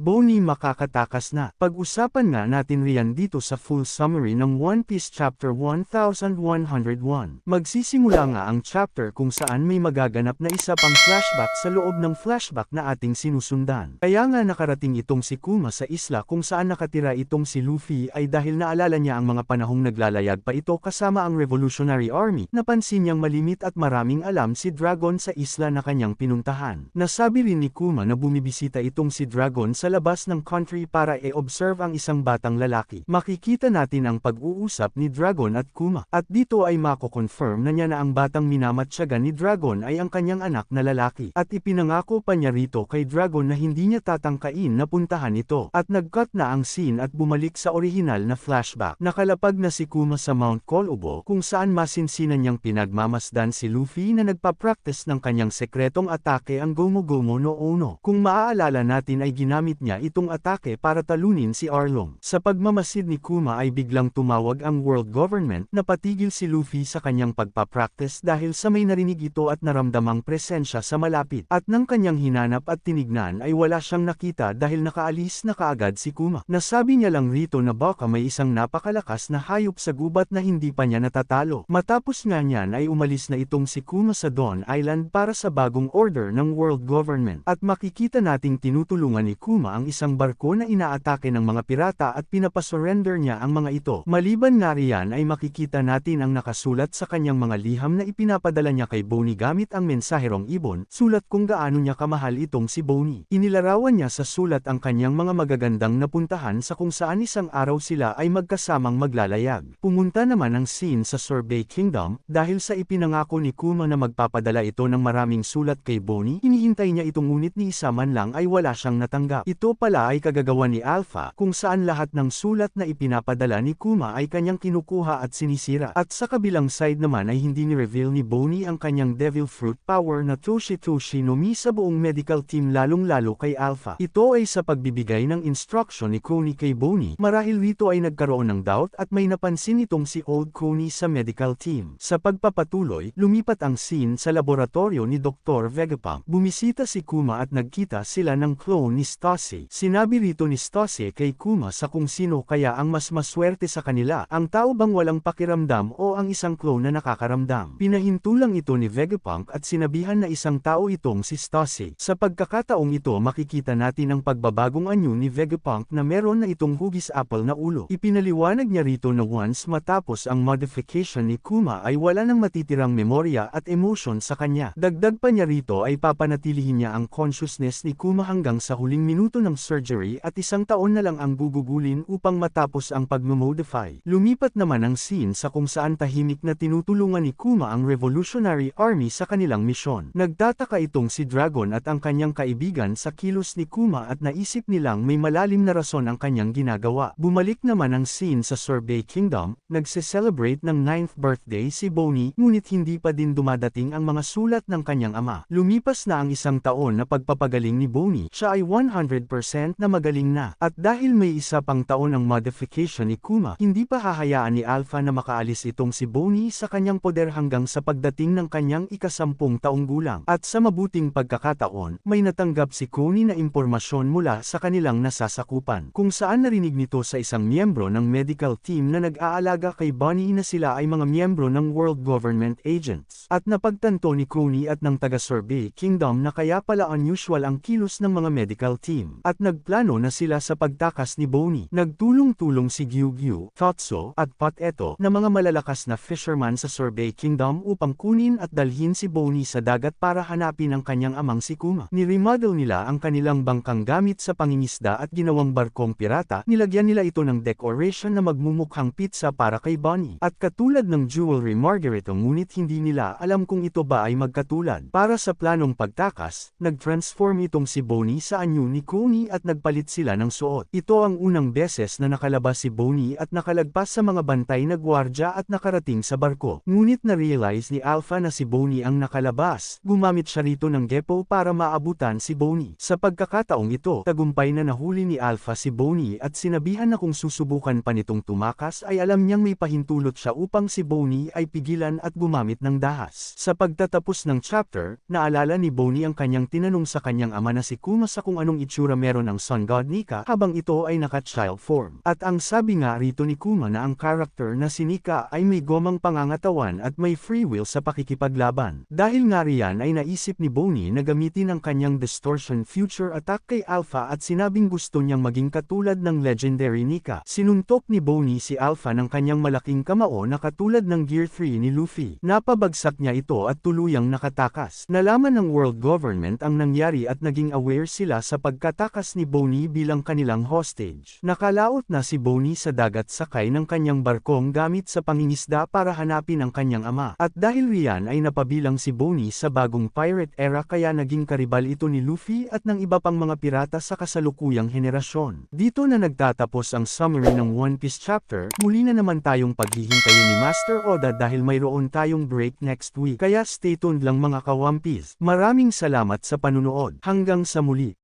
Bonnie makakatakas na. Pag-usapan nga natin riyan dito sa full summary ng One Piece Chapter 1101. Magsisimula nga ang chapter kung saan may magaganap na isa pang flashback sa loob ng flashback na ating sinusundan. Kaya nga nakarating itong si Kuma sa isla kung saan nakatira itong si Luffy ay dahil naalala niya ang mga panahong naglalayag pa ito kasama ang Revolutionary Army. Napansin niyang malimit at maraming alam si Dragon sa isla na kanyang pinuntahan. Nasabi rin ni Kuma na bumibisita itong si Dragon sa labas ng country para i-observe ang isang batang lalaki. Makikita natin ang pag-uusap ni Dragon at Kuma. At dito ay mako-confirm na niya na ang batang minamatyagan ni Dragon ay ang kanyang anak na lalaki. At ipinangako pa niya rito kay Dragon na hindi niya tatangkain na puntahan ito. At nag-cut na ang scene at bumalik sa orihinal na flashback. Nakalapag na si Kuma sa Mount Kolubo kung saan masinsinan niyang pinagmamasdan si Luffy na nagpa-practice ng kanyang sekretong atake ang Gomu Gomu no Uno. Kung maaalala natin ay ginamit niya itong atake para talunin si Arlong. Sa pagmamasid ni Kuma ay biglang tumawag ang world government na patigil si Luffy sa kanyang pagpapractice dahil sa may narinig ito at naramdamang presensya sa malapit. At nang kanyang hinanap at tinignan ay wala siyang nakita dahil nakaalis na kaagad si Kuma. Nasabi niya lang rito na baka may isang napakalakas na hayop sa gubat na hindi pa niya natatalo. Matapos nga niyan ay umalis na itong si Kuma sa Dawn Island para sa bagong order ng world government. At makikita nating tinutulungan ni Kuma ang isang barko na inaatake ng mga pirata at pinapasurrender niya ang mga ito. Maliban nga riyan ay makikita natin ang nakasulat sa kanyang mga liham na ipinapadala niya kay Bonnie gamit ang mensaherong ibon, sulat kung gaano niya kamahal itong si Bonnie. Inilarawan niya sa sulat ang kanyang mga magagandang napuntahan sa kung saan isang araw sila ay magkasamang maglalayag. Pumunta naman ang scene sa Sorbet Kingdom, dahil sa ipinangako ni Kuma na magpapadala ito ng maraming sulat kay Bonnie, hinihintay niya itong ngunit ni isa man lang ay wala siyang natanggap. Ito pala ay kagagawa ni Alpha, kung saan lahat ng sulat na ipinapadala ni Kuma ay kanyang kinukuha at sinisira. At sa kabilang side naman ay hindi ni-reveal ni Bonnie ang kanyang Devil Fruit power na Toshi no Mi sa buong medical team lalong-lalo kay Alpha. Ito ay sa pagbibigay ng instruction ni Coney kay Bonnie. Marahil rito ay nagkaroon ng doubt at may napansin itong si Old Coney sa medical team. Sa pagpapatuloy, lumipat ang scene sa laboratorio ni Dr. Vegapunk. Bumisita si Kuma at nagkita sila ng clone ni Stacy. Sinabi rito ni Stacy kay Kuma sa kung sino kaya ang mas maswerte sa kanila, ang tao bang walang pakiramdam o ang isang clone na nakakaramdam. Pinahintulang ito ni Vegapunk at sinabihan na isang tao itong si Stacy. Sa pagkakataong ito makikita natin ang pagbabagong anyo ni Vegapunk na meron na itong hugis apple na ulo. Ipinaliwanag niya rito na once matapos ang modification ni Kuma ay wala nang matitirang memorya at emotion sa kanya. Dagdag pa niya rito ay papanatilihin niya ang consciousness ni Kuma hanggang sa huling minuto ng surgery at isang taon na lang ang gugugulin upang matapos ang pagmamodify. Lumipat naman ang scene sa kung saan tahimik na tinutulungan ni Kuma ang Revolutionary Army sa kanilang misyon. Nagtataka itong si Dragon at ang kanyang kaibigan sa kilos ni Kuma at naisip nilang may malalim na rason ang kanyang ginagawa. Bumalik naman ang scene sa Sorbet Kingdom, nagse-celebrate ng 9th birthday si Bonnie ngunit hindi pa din dumadating ang mga sulat ng kanyang ama. Lumipas na ang isang taon na pagpapagaling ni Bonnie, siya ay 100% na magaling na. At dahil may isa pang taon ang modification ni Kuma, hindi pa hahayaan ni Alpha na makaalis itong si Bonnie sa kanyang poder hanggang sa pagdating ng kanyang ika-10 taong gulang. At sa mabuting pagkakataon, may natanggap si Coney na impormasyon mula sa kanilang nasasakupan, kung saan narinig nito sa isang miyembro ng medical team na nag-aalaga kay Bonnie na sila ay mga miyembro ng World Government Agents. At napagtanto ni Coney at ng taga-Sorbet Kingdom na kaya pala unusual ang kilos ng mga medical team. At nagplano na sila sa pagtakas ni Bonnie. Nagtulong-tulong si Gyugyu, Totso, at Pot-Eto na mga malalakas na fisherman sa Sorbet Kingdom upang kunin at dalhin si Bonnie sa dagat para hanapin ang kanyang amang si Kuma. Ni-remodel nila ang kanilang bangkang gamit sa pangingisda at ginawang barkong pirata. Nilagyan nila ito ng decoration na magmumukhang pizza para kay Bonnie. At katulad ng jewelry Margarito ngunit hindi nila alam kung ito ba ay magkatulad. Para sa planong pagtakas, nag-transform itong si Bonnie sa anyo ni Coney at nagpalit sila ng suot. Ito ang unang beses na nakalabas si Bonnie at nakalagpas sa mga bantay na gwardya at nakarating sa barko. Ngunit na-realize ni Alpha na si Bonnie ang nakalabas. Gumamit siya rito ng Geppo para maabutan si Bonnie. Sa pagkakataong ito, tagumpay na nahuli ni Alpha si Bonnie at sinabihan na kung susubukan pa nitong tumakas ay alam niyang may pahintulot siya upang si Bonnie ay pigilan at gumamit ng dahas. Sa pagtatapos ng chapter, naalala ni Bonnie ang kanyang tinanong sa kanyang ama na si Kuma sa kung anong itsura itsura meron ang Sun God Nika habang ito ay naka-child form. At ang sabi nga rito ni Kuma na ang character na si Nika ay may gomang pangangatawan at may free will sa pakikipaglaban. Dahil nga riyan ay naisip ni Bonnie na gamitin ang kanyang distortion future attack kay Alpha at sinabing gusto niyang maging katulad ng legendary Nika. Sinuntok ni Bonnie si Alpha ng kanyang malaking kamao na katulad ng Gear 3 ni Luffy. Napabagsak niya ito at tuluyang nakatakas. Nalaman ng world government ang nangyari at naging aware sila sa pagkatakas ni Bonnie bilang kanilang hostage. Nakalaot na si Bonnie sa dagat sakay ng kanyang barkong gamit sa pangingisda para hanapin ang kanyang ama. At dahil riyan ay napabilang si Bonnie sa bagong pirate era kaya naging karibal ito ni Luffy at ng iba pang mga pirata sa kasalukuyang henerasyon. Dito na nagtatapos ang summary ng One Piece chapter. Muli na naman tayong paghihintayin ni Master Oda dahil mayroon tayong break next week. Kaya stay tuned lang mga ka-One Piece. Maraming salamat sa panunood. Hanggang sa muli.